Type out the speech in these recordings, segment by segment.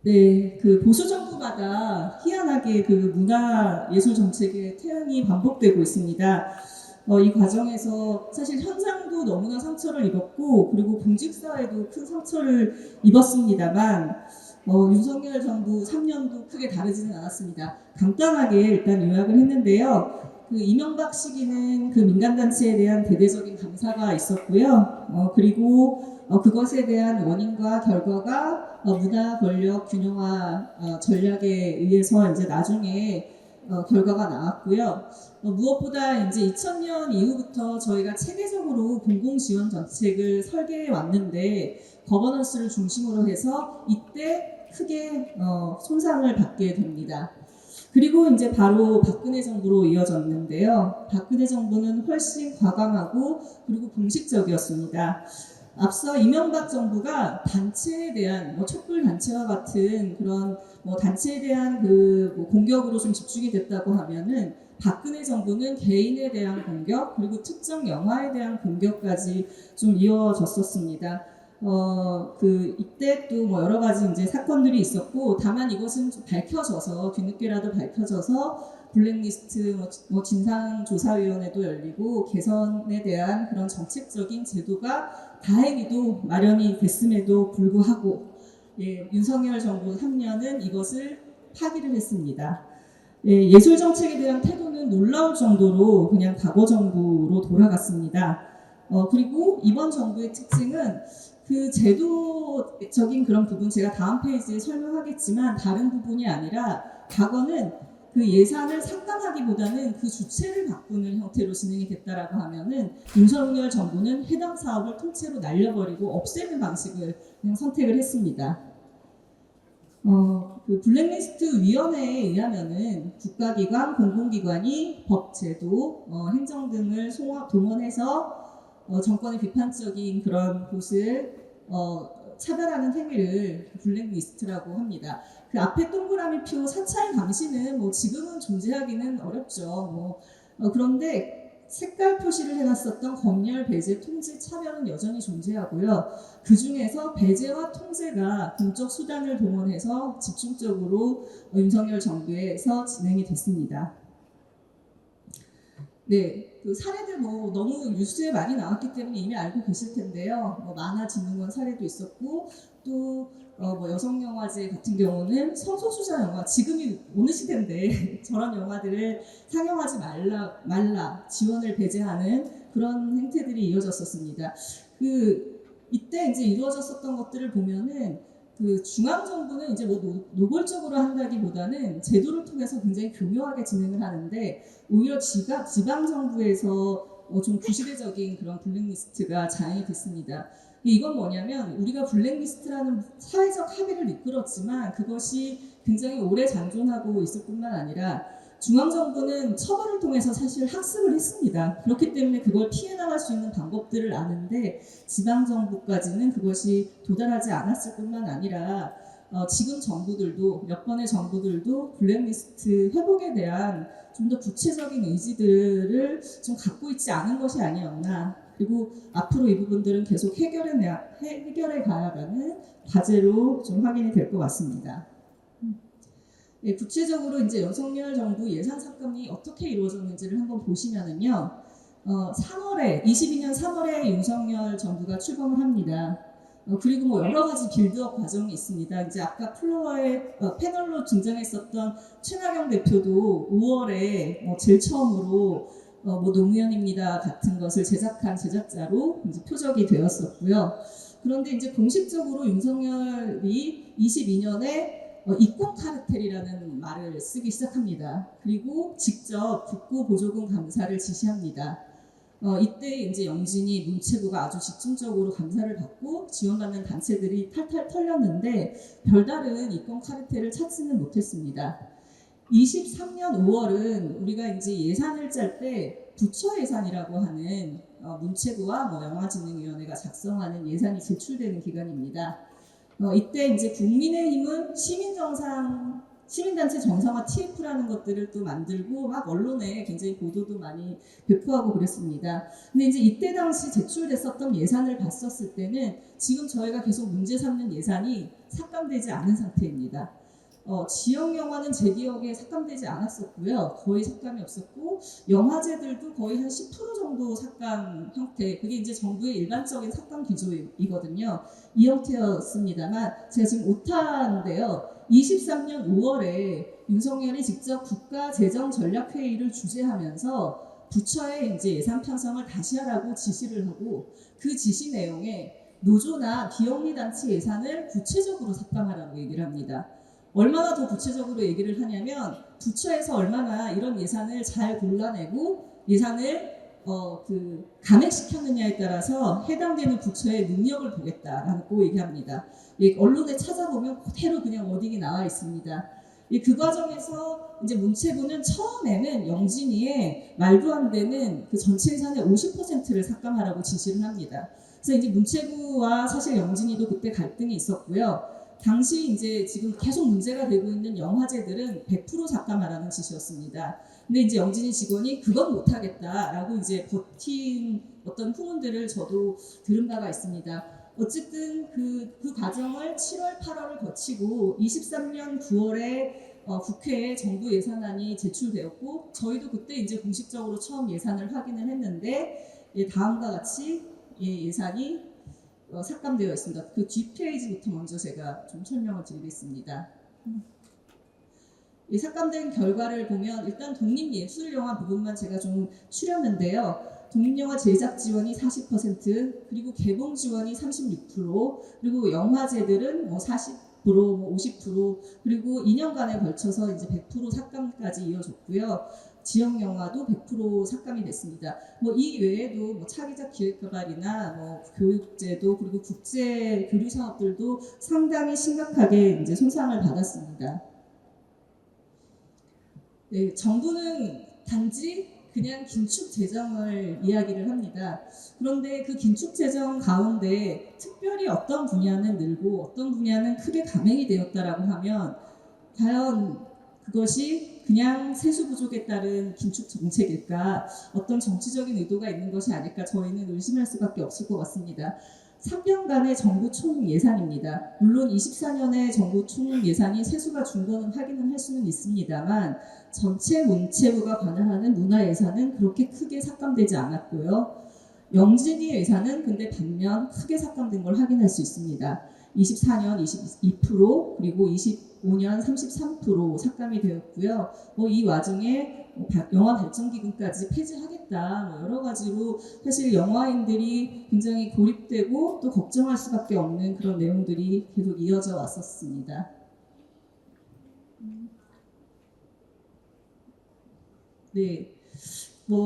네, 그 보수 정부마다 희한하게 그 문화 예술 정책의 태양이 반복되고 있습니다. 이 과정에서 사실 현장도 너무나 상처를 입었고, 그리고 공직사회도 큰 상처를 입었습니다만, 윤석열 정부 3년도 크게 다르지는 않았습니다. 간단하게 일단 요약을 했는데요. 그 이명박 시기는 그 민간단체에 대한 대대적인 감사가 있었고요. 그리고 그것에 대한 원인과 결과가 문화 권력 균형화 전략에 의해서 이제 나중에 결과가 나왔고요. 무엇보다 이제 2000년 이후부터 저희가 체계적으로 공공 지원 정책을 설계해 왔는데 거버넌스를 중심으로 해서 이때 크게 손상을 받게 됩니다. 그리고 이제 바로 박근혜 정부로 이어졌는데요. 박근혜 정부는 훨씬 과감하고 그리고 공식적이었습니다. 앞서 이명박 정부가 단체에 대한 촛불 단체와 같은 그런 단체에 대한 그 공격으로 좀 집중이 됐다고 하면은 박근혜 정부는 개인에 대한 공격 그리고 특정 영화에 대한 공격까지 좀 이어졌었습니다. 이때 또 여러 가지 이제 사건들이 있었고 다만 이것은 좀 밝혀져서 뒤늦게라도 밝혀져서 블랙리스트 진상조사위원회도 열리고 개선에 대한 그런 정책적인 제도가 다행히도 마련이 됐음에도 불구하고 윤석열 정부 3년은 이것을 파기를 했습니다. 예술 정책에 대한 태도는 놀라울 정도로 그냥 과거 정부로 돌아갔습니다. 그리고 이번 정부의 특징은 그 제도적인 그런 부분 제가 다음 페이지에 설명하겠지만 다른 부분이 아니라 과거는 그 예산을 상당하기보다는 그 주체를 바꾸는 형태로 진행이 됐다라고 하면은 윤석열 정부는 해당 사업을 통째로 날려버리고 없애는 방식을 그냥 선택을 했습니다. 그 블랙리스트 위원회에 의하면은 국가기관, 공공기관이 법, 제도, 행정 등을 동원해서 정권의 비판적인 그런 곳을 차별하는 행위를 블랙리스트라고 합니다. 그 앞에 동그라미 표 사차의 감시는 지금은 존재하기는 어렵죠. 그런데 색깔 표시를 해놨었던 검열, 배제, 통제, 차별은 여전히 존재하고요. 그 중에서 배제와 통제가 공적 수단을 동원해서 집중적으로 윤석열 정부에서 진행이 됐습니다. 네, 그 사례들 너무 뉴스에 많이 나왔기 때문에 이미 알고 계실 텐데요. 만화 진흥원 사례도 있었고 또 여성 영화제 같은 경우는 성소수자 영화 지금이 어느 시대인데 저런 영화들을 상영하지 말라 지원을 배제하는 그런 행태들이 이어졌었습니다. 이때 이제 이루어졌었던 것들을 보면은 그 중앙 정부는 이제 노골적으로 한다기보다는 제도를 통해서 굉장히 교묘하게 진행을 하는데 오히려 지방 정부에서 좀 구시대적인 그런 블랙리스트가 자행이 됐습니다. 이건 뭐냐면 우리가 블랙리스트라는 사회적 합의를 이끌었지만 그것이 굉장히 오래 잔존하고 있을 뿐만 아니라 중앙정부는 처벌을 통해서 사실 학습을 했습니다. 그렇기 때문에 그걸 피해 나갈 수 있는 방법들을 아는데 지방정부까지는 그것이 도달하지 않았을 뿐만 아니라 지금 정부들도 몇 번의 정부들도 블랙리스트 회복에 대한 좀 더 구체적인 의지들을 좀 갖고 있지 않은 것이 아니었나. 그리고 앞으로 이 부분들은 계속 해결해 가야하는 과제로 좀 확인이 될 것 같습니다. 구체적으로 이제 윤석열 정부 예산 삭감이 어떻게 이루어졌는지를 한번 보시면은요. 22년 3월에 윤석열 정부가 출범을 합니다. 그리고 여러 가지 빌드업 과정이 있습니다. 이제 아까 플로어에 패널로 등장했었던 최나경 대표도 5월에 제일 처음으로 노무현입니다 같은 것을 제작한 제작자로 이제 표적이 되었었고요. 그런데 이제 공식적으로 윤석열이 22년에 이권 카르텔이라는 말을 쓰기 시작합니다. 그리고 직접 국고 보조금 감사를 지시합니다. 이때 이제 영진이 문체부가 아주 집중적으로 감사를 받고 지원받는 단체들이 탈탈 털렸는데 별다른 이권 카르텔을 찾지는 못했습니다. 23년 5월은 우리가 이제 예산을 짤 때 부처 예산이라고 하는 문체부와 영화진흥위원회가 작성하는 예산이 제출되는 기간입니다. 이때 이제 국민의힘은 시민정상 시민단체 정상화 TF라는 것들을 또 만들고 막 언론에 굉장히 보도도 많이 배포하고 그랬습니다. 근데 이제 이때 당시 제출됐었던 예산을 봤었을 때는 지금 저희가 계속 문제 삼는 예산이 삭감되지 않은 상태입니다. 지역 영화는 제 기억에 삭감되지 않았었고요. 거의 삭감이 없었고 영화제들도 거의 한 10% 정도 삭감 형태. 그게 이제 정부의 일반적인 삭감 기조이거든요. 이 형태였습니다만 제가 지금 오타인데요. 23년 5월에 윤석열이 직접 국가재정전략회의를 주재하면서 부처에 이제 예산 편성을 다시 하라고 지시를 하고 그 지시 내용에 노조나 비영리단체 예산을 구체적으로 삭감하라고 얘기를 합니다. 얼마나 더 구체적으로 얘기를 하냐면 부처에서 얼마나 이런 예산을 잘 골라내고 예산을 감액시켰느냐에 따라서 해당되는 부처의 능력을 보겠다라고 얘기합니다. 언론에 찾아보면 그대로 그냥 워딩이 나와 있습니다. 그 과정에서 이제 문체부는 처음에는 영진이의 말도 안 되는 그 전체 예산의 50%를 삭감하라고 지시를 합니다. 그래서 이제 문체부와 사실 영진이도 그때 갈등이 있었고요. 당시 이제 지금 계속 문제가 되고 있는 영화제들은 100% 삭감하라는 지시였습니다. 근데 이제 영진이 직원이 그건 못하겠다라고 이제 버틴 어떤 후문들을 저도 들은 바가 있습니다. 어쨌든 그 과정을 7월, 8월을 거치고 23년 9월에 국회에 정부 예산안이 제출되었고 저희도 그때 이제 공식적으로 처음 예산을 확인을 했는데 다음과 같이 예산이 삭감되어 있습니다. 그 뒷페이지부터 먼저 제가 좀 설명을 드리겠습니다. 이 삭감된 결과를 보면 일단 독립예술영화 부분만 제가 좀 추렸는데요. 독립영화 제작 지원이 40%, 그리고 개봉 지원이 36%, 그리고 영화제들은 40%, 50%, 그리고 2년간에 걸쳐서 이제 100% 삭감까지 이어졌고요. 지역 영화도 100% 삭감이 됐습니다. 이 외에도 차기작 기획개발이나 교육제도 그리고 국제 교류 사업들도 상당히 심각하게 이제 손상을 받았습니다. 네, 정부는 단지 그냥 긴축 재정을 이야기를 합니다. 그런데 그 긴축 재정 가운데 특별히 어떤 분야는 늘고 어떤 분야는 크게 감행이 되었다라고 하면 과연 그것이 그냥 세수 부족에 따른 긴축 정책일까, 어떤 정치적인 의도가 있는 것이 아닐까 저희는 의심할 수밖에 없을 것 같습니다. 3년간의 정부 총 예산입니다. 물론 24년에 정부 총 예산이 세수가 준 거는 확인을 할 수는 있습니다만 전체 문체부가 관할하는 문화 예산은 그렇게 크게 삭감되지 않았고요. 영진이 예산은 근데 반면 크게 삭감된 걸 확인할 수 있습니다. 24년 22% 그리고 25년 33% 삭감이 되었고요. 이 와중에 영화 발전기금까지 폐지하겠다 여러 가지로 사실 영화인들이 굉장히 고립되고 또 걱정할 수밖에 없는 그런 내용들이 계속 이어져 왔었습니다. 네,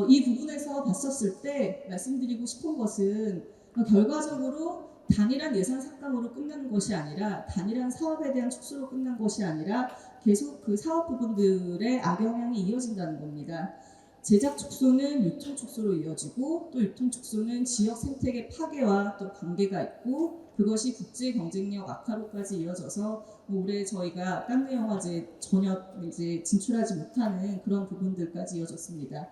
이 부분에서 봤었을 때 말씀드리고 싶은 것은 결과적으로 단일한 예산 삭감으로 끝나는 것이 아니라 단일한 사업에 대한 축소로 끝난 것이 아니라 계속 그 사업 부분들의 악영향이 이어진다는 겁니다. 제작 축소는 유통 축소로 이어지고 또 유통 축소는 지역 생태계 파괴와 또 관계가 있고 그것이 국제 경쟁력 악화로까지 이어져서 올해 저희가 깐느 영화제 전혀 이제 진출하지 못하는 그런 부분들까지 이어졌습니다.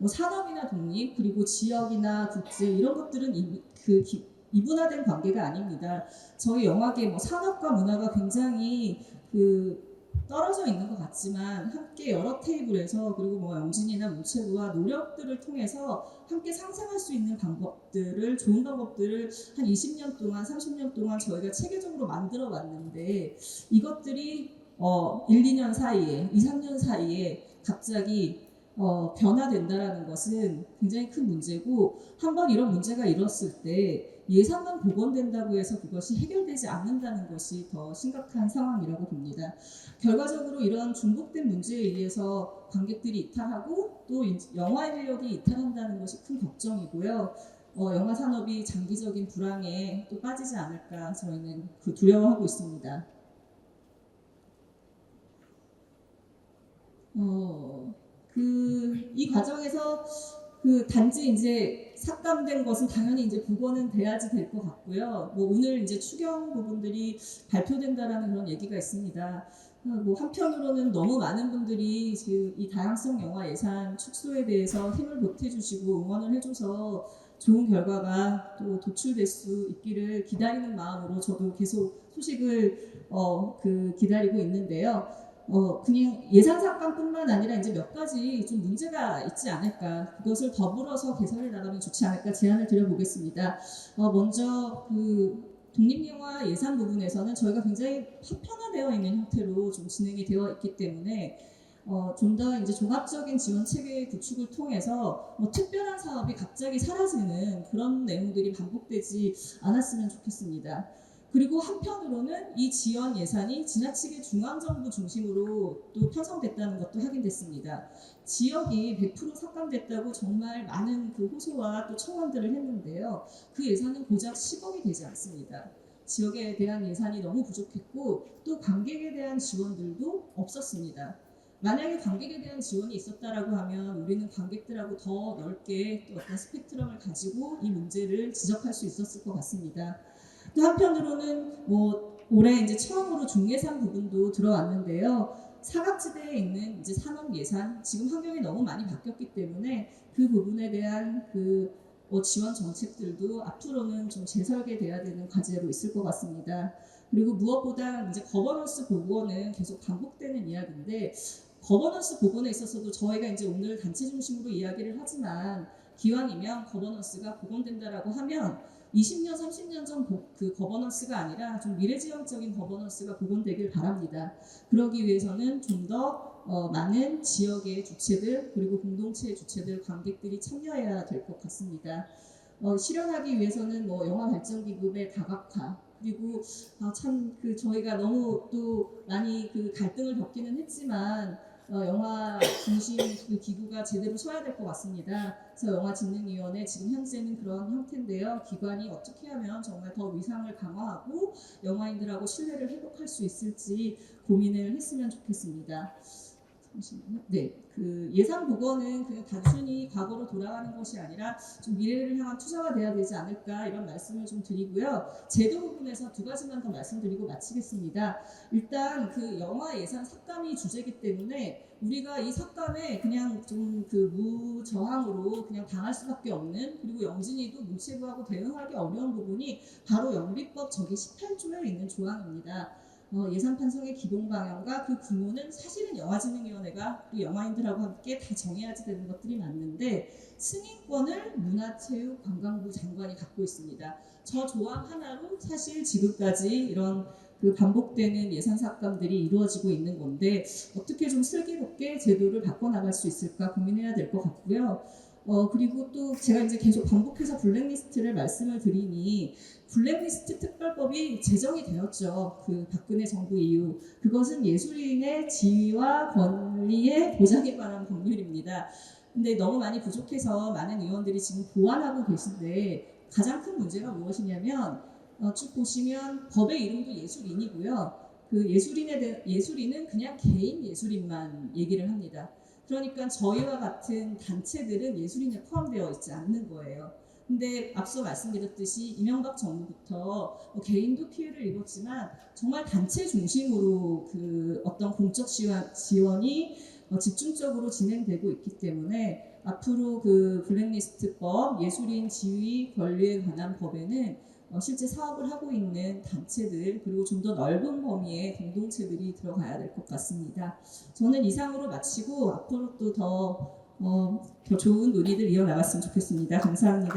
산업이나 독립 그리고 지역이나 국제 이런 것들은 이분화된 관계가 아닙니다. 저희 영화계 산업과 문화가 굉장히 떨어져 있는 것 같지만 함께 여러 테이블에서 그리고 영진이나 문체부와 노력들을 통해서 함께 상생할 수 있는 방법들을 좋은 방법들을 한 20년 동안 30년 동안 저희가 체계적으로 만들어 왔는데 이것들이 1, 2년 사이에 2, 3년 사이에 갑자기 변화된다라는 것은 굉장히 큰 문제고 한번 이런 문제가 일었을 때 예산만 복원된다고 해서 그것이 해결되지 않는다는 것이 더 심각한 상황이라고 봅니다. 결과적으로 이런 중복된 문제에 의해서 관객들이 이탈하고 또 영화 인력이 이탈한다는 것이 큰 걱정이고요. 영화 산업이 장기적인 불황에 또 빠지지 않을까 저희는 두려워하고 있습니다. 이 과정에서 단지 이제 삭감된 것은 당연히 이제 복원은 돼야지 될 것 같고요. 오늘 이제 추경 부분들이 발표된다라는 그런 얘기가 있습니다. 뭐 한편으로는 너무 많은 분들이 지금 이 다양성 영화 예산 축소에 대해서 힘을 보태주시고 응원을 해줘서 좋은 결과가 또 도출될 수 있기를 기다리는 마음으로 저도 계속 소식을 기다리고 있는데요. 그냥 예산 삭감뿐만 아니라 이제 몇 가지 좀 문제가 있지 않을까, 그것을 더불어서 개선해 나가면 좋지 않을까 제안을 드려보겠습니다. 먼저 독립영화 예산 부분에서는 저희가 굉장히 파편화되어 있는 형태로 좀 진행이 되어 있기 때문에 좀 더 이제 종합적인 지원 체계 구축을 통해서 특별한 사업이 갑자기 사라지는 그런 내용들이 반복되지 않았으면 좋겠습니다. 그리고 한편으로는 이 지원 예산이 지나치게 중앙정부 중심으로 또 편성됐다는 것도 확인됐습니다. 지역이 100% 삭감됐다고 정말 많은 그 호소와 또 청원들을 했는데요. 그 예산은 고작 10억이 되지 않습니다. 지역에 대한 예산이 너무 부족했고 또 관객에 대한 지원들도 없었습니다. 만약에 관객에 대한 지원이 있었다라고 하면 우리는 관객들하고 더 넓게 또 어떤 스펙트럼을 가지고 이 문제를 지적할 수 있었을 것 같습니다. 또 한편으로는 올해 이제 처음으로 중예산 부분도 들어왔는데요. 사각지대에 있는 이제 산업 예산, 지금 환경이 너무 많이 바뀌었기 때문에 그 부분에 대한 지원 정책들도 앞으로는 좀 재설계돼야 되는 과제로 있을 것 같습니다. 그리고 무엇보다 이제 거버넌스 복원은 계속 반복되는 이야기인데, 거버넌스 복원에 있어서도 저희가 이제 오늘 단체 중심으로 이야기를 하지만 기왕이면 거버넌스가 복원된다라고 하면 20년, 30년 전 그 거버넌스가 아니라 좀 미래지향적인 거버넌스가 복원되길 바랍니다. 그러기 위해서는 좀 더 많은 지역의 주체들 그리고 공동체의 주체들, 관객들이 참여해야 될 것 같습니다. 실현하기 위해서는 영화 발전기금의 다각화, 그리고 참 저희가 너무 또 많이 갈등을 겪기는 했지만 영화 중심 기구가 제대로 서야 될 것 같습니다. 그래서 영화진흥위원회 지금 현재는 그런 형태인데요. 기관이 어떻게 하면 정말 더 위상을 강화하고 영화인들하고 신뢰를 회복할 수 있을지 고민을 했으면 좋겠습니다. 잠시만요. 네, 예산 복원은 그냥 단순히 과거로 돌아가는 것이 아니라 좀 미래를 향한 투자가 돼야 되지 않을까, 이런 말씀을 좀 드리고요. 제도 부분에서 두 가지만 더 말씀드리고 마치겠습니다. 일단 영화 예산 삭감이 주제이기 때문에 우리가 이 삭감에 그냥 좀 무저항으로 그냥 당할 수밖에 없는, 그리고 영진이도 문체부하고 대응하기 어려운 부분이 바로 영비법 저기 18조에 있는 조항입니다. 예산 편성의 기본 방향과 그 규모는 사실은 영화진흥위원회가 또 영화인들하고 함께 다 정해야지 되는 것들이 맞는데, 승인권을 문화체육관광부 장관이 갖고 있습니다. 저 조항 하나로 사실 지금까지 이런 반복되는 예산 삭감들이 이루어지고 있는 건데, 어떻게 좀 슬기롭게 제도를 바꿔나갈 수 있을까 고민해야 될 것 같고요. 그리고 또 제가 이제 계속 반복해서 블랙리스트를 말씀을 드리니, 블랙리스트 특별법이 제정이 되었죠. 박근혜 정부 이후. 그것은 예술인의 지위와 권리의 보장에 관한 법률입니다. 근데 너무 많이 부족해서 많은 의원들이 지금 보완하고 계신데, 가장 큰 문제가 무엇이냐면 쭉 보시면 법의 이름도 예술인이고요. 예술인은 그냥 개인 예술인만 얘기를 합니다. 그러니까 저희와 같은 단체들은 예술인에 포함되어 있지 않는 거예요. 근데 앞서 말씀드렸듯이 이명박 정부부터 개인도 피해를 입었지만 정말 단체 중심으로 어떤 공적 지원이 집중적으로 진행되고 있기 때문에 앞으로 블랙리스트법, 예술인 지위 권리에 관한 법에는 실제 사업을 하고 있는 단체들, 그리고 좀 더 넓은 범위의 공동체들이 들어가야 될 것 같습니다. 저는 이상으로 마치고 앞으로 또 더 좋은 논의들 이어나갔으면 좋겠습니다. 감사합니다.